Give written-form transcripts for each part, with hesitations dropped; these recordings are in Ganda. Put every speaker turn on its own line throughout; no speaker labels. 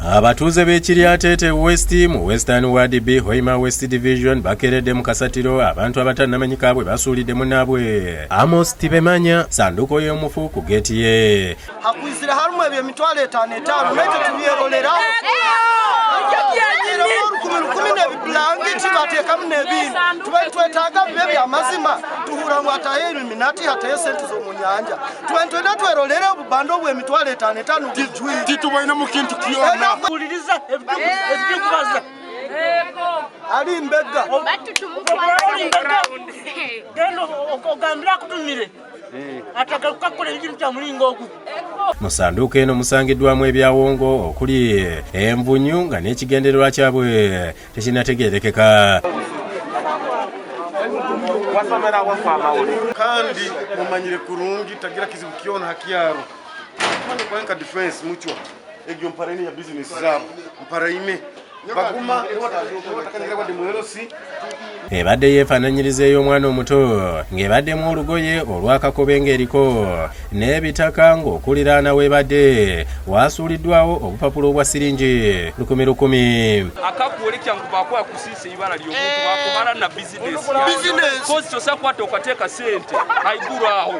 Abatuuze b'Ekiryatete West mu Western Ward B Hoima West Division bakeereedde mu kasatiro abantu abatannamanyika bwe basuulidde munnaabwe Amos Tibemanya ssanduuko y'omufu ku geeti ye.
Hakwizira halimu ebyo emitwalo 5 mete tubyerolera bateekamu n'ebintu twetaaga bibe by'amazima tuhura ngu hatayo ebiminati hatayo sente z'omu nyanja twentwenda twerolere obubanda obw'emitwalo 5 tijwire
titubalina mu kintu kyonna
kuliriza ebikubaza ali mbega gendo ogambira akutumire atagaluka kukola ekintu kya mulingo ogwo.
Mu ssanduuko eno musangiddwamu ebyawongo okuli envunyu nga n'ekigendererwa kyabwe tekinategeerekeka.
kandi mumanyire kurungi tagira kizibu kyona hakyaro mane kwenka defense muchwa egyo mparaine ya business zabo mparaime baguma watakanira kwa demoerosi
ebadde yeefaananyiriza ey'omwana omuto ng'ebaddemu olugoye olw'akakobe ng'eriko n'ebitaka ng'okuliraana weebadde waasuuliddwawo obupapula obwa siringi 10,000.
akakuolekya ngu bakola kusiisa ibala ly'omuntu bakomala na bizinesi kozi kyosa kwata okateeka sente aigulu awo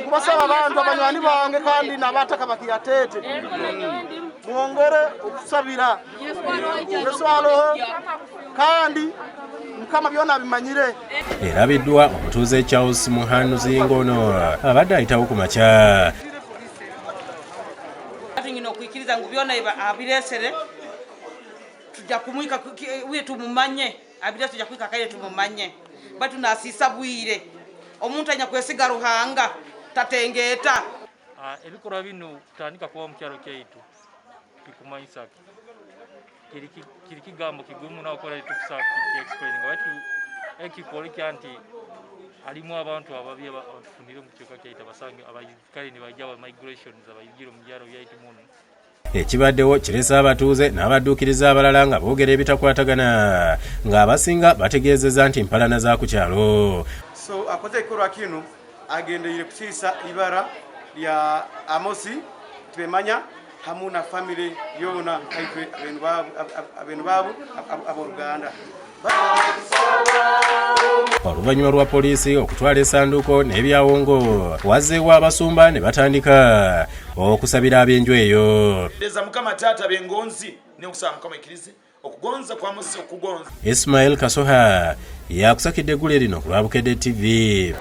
kubasaba abantu abanywani bange kandi n'abataka bakiyatete mwongere okusabira Yesu aloho kandi mukama byona bimanyire.
Erabiddwa omutuuze Charles Muhanuzi ngono abadde ayitawo ku makya.
Ngino okuyikiriza ngu byona abiresere tujja kumwika wetu mumanye abire tujja kwika kaye tumumanye batu nasiisa bwire omuntu anya kwesiga ruhanga tatengeeta
ebikolwa bino kutandika kuba mu kyalo kyaitu kikumanyisa kiri kigambo kigumu nakola tukusa explain nga batu ekikolikya nti alimu abantu ababi abafunire mu kyoka kyaitu basange abayikale ne bajja ba migrations abayigiro mu byalo byaitu muno.
Ekibaddewo kiresa abatuuze n'abadduukiriza abalala nga boogera ebitakwatagana ng'abasinga bategeezezza nti mpalana za ku kyalo.
so akoze ekikolwa kino agendeire kusiisa ibara lya Amosi Tibemanya hamu na family yona kaife abenu babu aboluganda.
Oluvannyuma lwa poliisi okutwala essanduuko n'ebyawongo wazzeewo abasumba ne batandika okusabira ab'enju eyo.
Leza mukama taata bengonzi ne okusaba mukama ikirize okugonza kwa Amosi okugonza.
Ismail Kasoha yakusakidde eggule lino ku lwa Bukedde TV.